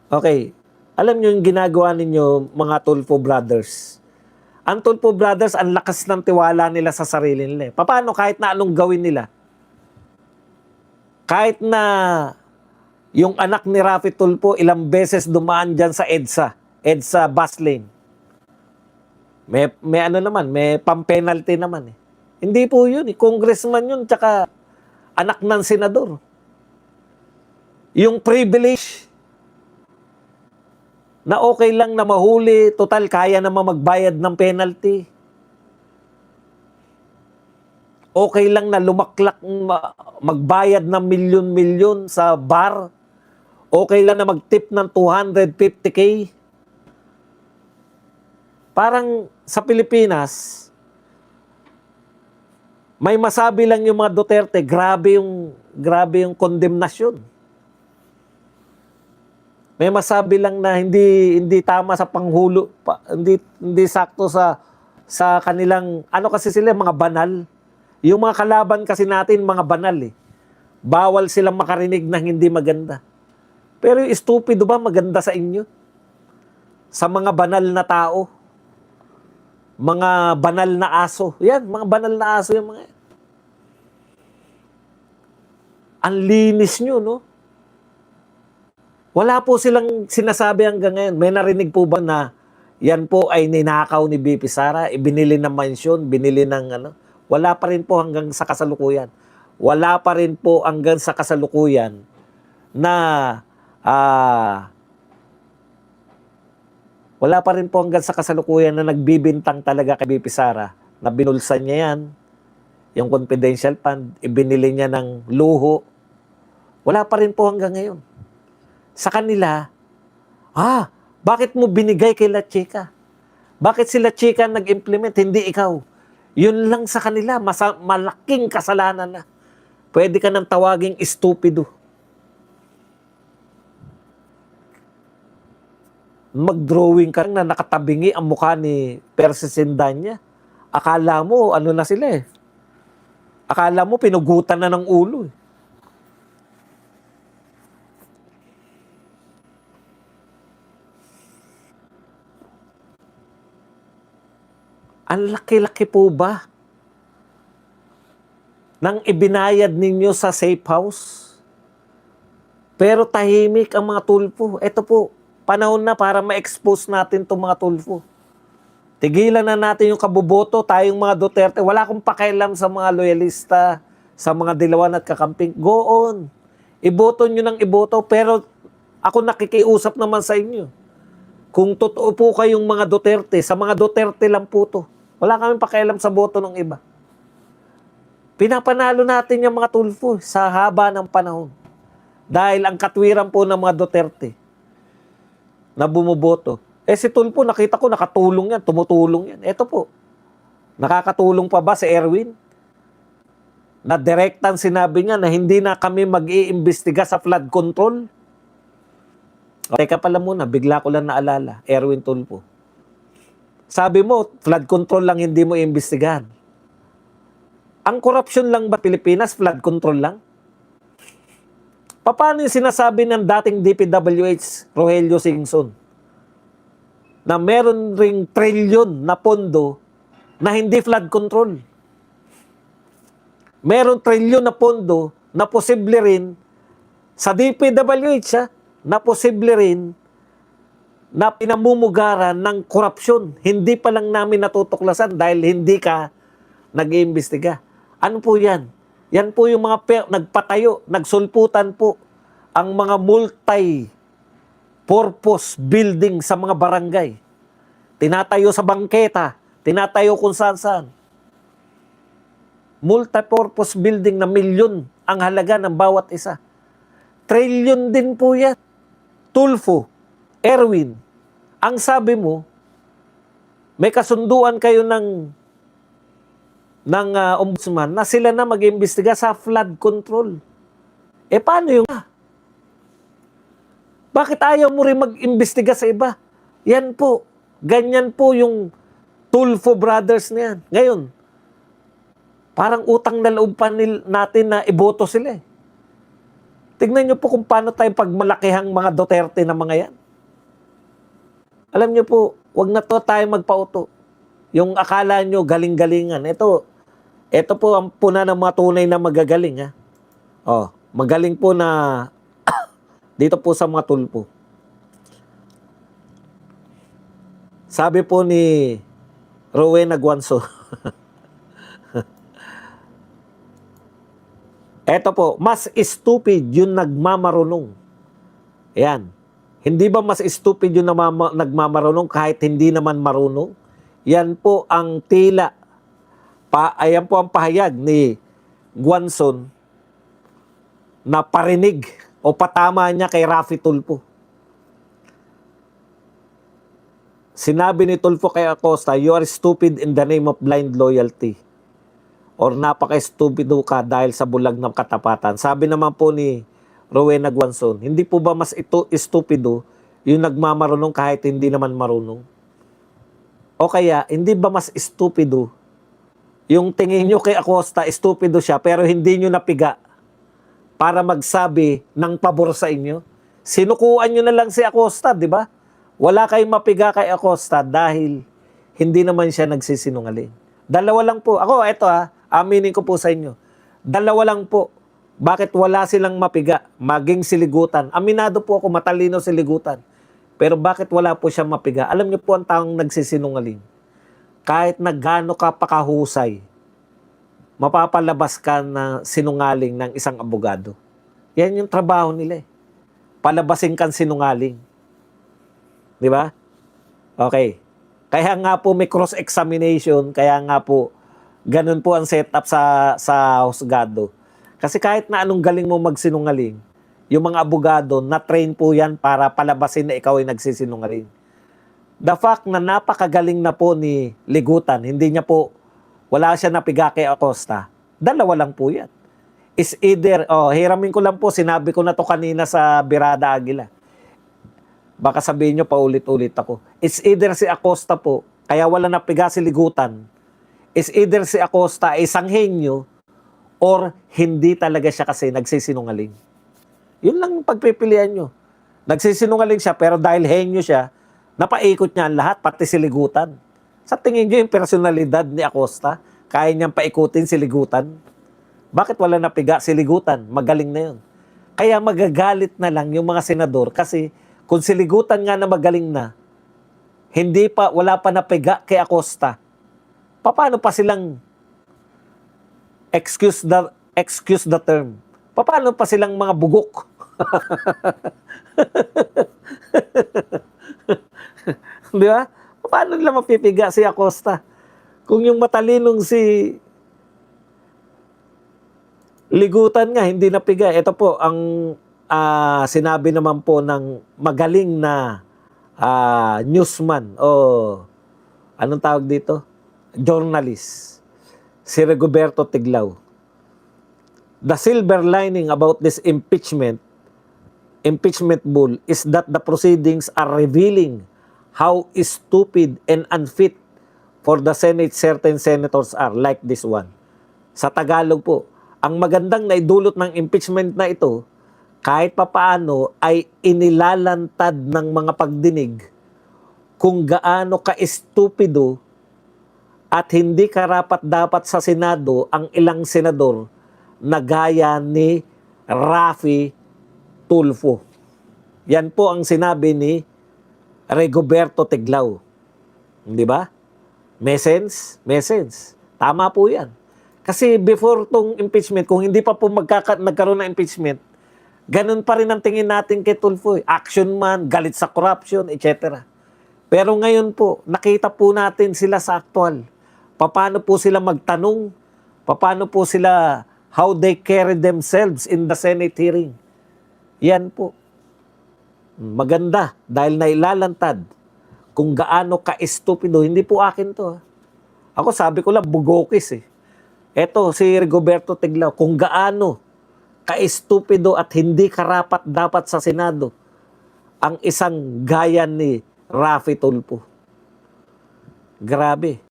Okay. Alam niyo yung ginagawa ninyo, mga Tulfo Brothers. Ang Tulfo Brothers, ang lakas ng tiwala nila sa sarili nila. Paano kahit na anong gawin nila? Kahit na yung anak ni Rafi Tulfo, ilang beses dumaan dyan sa EDSA bus lane. May ano naman, may pang-penalty naman eh. Hindi po yun eh. Congressman yun, tsaka anak ng senador. Yung privilege na okay lang na mahuli, total kaya naman magbayad ng penalty. Okay lang na lumaklak magbayad ng milyon-milyon sa bar. Okay lang na mag-tip ng 250K. Parang sa Pilipinas, may masabi lang yung mga Duterte, grabe yung condemnation. May masabi lang na hindi tama sa panghulo, hindi sakto sa kanilang ano kasi sila mga banal. Yung mga kalaban kasi natin mga banal eh. Bawal silang makarinig ng hindi maganda. Pero yung stupido ba maganda sa inyo? Sa mga banal na tao. Mga banal na aso. Yan, mga banal na aso yung mga yan. Ang linis nyo, no? Wala po silang sinasabi hanggang ngayon. May narinig po ba na yan po ay ninakaw ni BP Sara, ibinili ng mansyon, binili ng ano? Wala pa rin po hanggang sa kasalukuyan. Wala pa rin po hanggang sa kasalukuyan na wala pa rin po hanggang sa kasalukuyan na nagbibintang talaga kay BP Sara na binulsan niya yan, yung confidential fund, ibinili niya ng luho. Wala pa rin po hanggang ngayon. Sa kanila, bakit mo binigay kay La Chica? Bakit si La Chica nag-implement, hindi ikaw? Yun lang sa kanila, malaking kasalanan na. Pwede ka nang tawaging stupido. Mag-drawing ka na nakatabingi ang mukha ni Persis Sindanya. Akala mo, ano na sila eh. Akala mo, pinugutan na ng ulo eh. Ang laki-laki po ba nang ibinayad ninyo sa safe house? Pero tahimik ang mga Tulfo. Ito po, panahon na para ma-expose natin itong mga Tulfo. Tigilan na natin yung kaboboto, tayong mga Duterte. Wala akong pakialam sa mga loyalista, sa mga dilawan at kakamping. Go on. Iboto nyo ng iboto, pero ako nakikiusap naman sa inyo. Kung totoo po kayong mga Duterte, sa mga Duterte lang po to. Wala kaming pakialam sa boto ng iba. Pinapanalo natin yung mga Tulfo sa haba ng panahon. Dahil ang katwiran po ng mga Duterte na bumuboto. Si Tulfo, nakita ko nakatulong yan, tumutulong yan. Ito po, nakakatulong pa ba si Erwin? Na direktang sinabi niya na hindi na kami mag-iimbestiga sa flood control. Teka pala muna, bigla ko lang naalala, Erwin Tulfo. Sabi mo, flood control lang hindi mo iimbestigahan. Ang korupsyon lang ba Pilipinas, flood control lang? Paano yung sinasabi ng dating DPWH, Rogelio Singson, na meron ring trilyon na pondo na hindi flood control? Meron trilyon na pondo na posible rin sa DPWH, na posible rin na pinamumugaran ng korupsyon. Hindi pa lang namin natutuklasan dahil hindi ka nag-iimbestiga. Ano po yan? Yan po yung mga nagpatayo, nagsulputan po ang mga multi-purpose building sa mga barangay. Tinatayo sa bangketa, tinatayo kung saan-saan. Multi-purpose building na milyon ang halaga ng bawat isa. Trilyon din po yan. Tulfo, Erwin, ang sabi mo, may kasunduan kayo ng ombudsman na sila na mag-imbestiga sa flood control. Paano yung bakit ayaw mo rin mag-imbestiga sa iba? Yan po, ganyan po yung Tulfo Brothers na yan. Ngayon, parang utang na loob pa natin na iboto sila eh. Tignan nyo po kung paano tayo pagmalakihang mga Duterte na mga yan. Alam niyo po, wag na to tayo magpauto. Yung akala nyo galing-galingan. Ito po ang puna ng mga tunay na magagaling. Ha? Oh, magaling po na dito po sa mga tulpo. Sabi po ni Rowena Guanzo, eto po, mas stupid yung nagmamarunong. Ayan. Hindi ba mas stupid yung nagmamarunong kahit hindi naman marunong? Yan po ang tila. Ayan po ang pahayag ni Guanzo na parinig o patama niya kay Raffy Tulfo. Sinabi ni Tulfo kay Acosta, "You are stupid in the name of blind loyalty." Or napaka-stupido ka dahil sa bulag ng katapatan. Sabi naman po ni Rowena Guanzo, hindi po ba mas stupido yung nagmamarunong kahit hindi naman marunong? O kaya, hindi ba mas stupido yung tingin nyo kay Acosta, stupido siya, pero hindi nyo napiga para magsabi ng pabor sa inyo? Sinukuan nyo na lang si Acosta, di ba? Wala kayong mapiga kay Acosta dahil hindi naman siya nagsisinungaling. Dalawa lang po. Ako, eto aminin ko po sa inyo. Dalawa lang po. Bakit wala silang mapiga? Maging siligutan. Aminado po ako, matalino siligutan. Pero bakit wala po siyang mapiga? Alam niyo po ang taong nagsisinungaling. Kahit na gaano ka pakahusay, mapapalabas ka na sinungaling ng isang abogado. Yan yung trabaho nila. Palabasin kang sinungaling. Di ba? Okay. Kaya nga po may cross-examination, kaya nga po ganun po ang setup sa husgado. Kasi kahit na anong galing mo magsinungaling, yung mga abogado, na-train po yan para palabasin na ikaw ay nagsisinungaling. The fact na napakagaling na po ni Ligutan, hindi niya po, wala siya napiga kay Acosta, dalawa lang po yan. Is either, hiramin ko lang po, sinabi ko na to kanina sa Birada Aguila. Baka sabihin nyo, paulit-ulit ako. It's either si Acosta po, kaya wala napiga si Ligutan. It's either si Acosta ay sanghenyo or hindi talaga siya kasi nagsisinungaling. Yun lang pagpipilian nyo. Nagsisinungaling siya pero dahil henyo siya, napaikot niya ang lahat, pati si Ligutan. Sa tingin nyo yung personalidad ni Acosta, kaya niyang paikutin si Ligutan? Bakit wala napiga si Ligutan? Magaling na yun. Kaya magagalit na lang yung mga senador kasi kung si Ligutan nga na magaling na, wala pa napiga kay Acosta, paano pa silang, excuse the term, paano pa silang mga bugok? Di ba? Paano nila mapipiga si Acosta? Kung yung matalinong si Ligutan nga, hindi napiga. Ito po, ang sinabi naman po ng magaling na newsman o anong tawag dito? Journalist. Si Rigoberto Tiglao. The silver lining about this impeachment bull is that the proceedings are revealing how stupid and unfit for the Senate certain senators are, like this one. Sa Tagalog po, ang magandang naidulot ng impeachment na ito, kahit papaano ay inilalantad ng mga pagdinig kung gaano ka-estupido at hindi karapat-dapat sa Senado ang ilang senador na gaya ni Raffy Tulfo. Yan po ang sinabi ni Rigoberto Tiglao. Di ba? May sense? May sense. Tama po yan. Kasi before tong impeachment, kung hindi pa po nagkaroon ng impeachment, ganun pa rin ang tingin natin kay Tulfo. Action man, galit sa corruption, etc. Pero ngayon po, nakita po natin sila sa aktual. Paano po sila magtanong? Paano po sila, how they carry themselves in the Senate hearing? Yan po. Maganda dahil nailalantad kung gaano ka-estupido. Hindi po akin to. Ako sabi ko lang, bugokis eh. Eto, si Rigoberto Tiglao, kung gaano ka-estupido at hindi karapat dapat sa Senado ang isang gaya ni Raffy Tulfo. Grabe.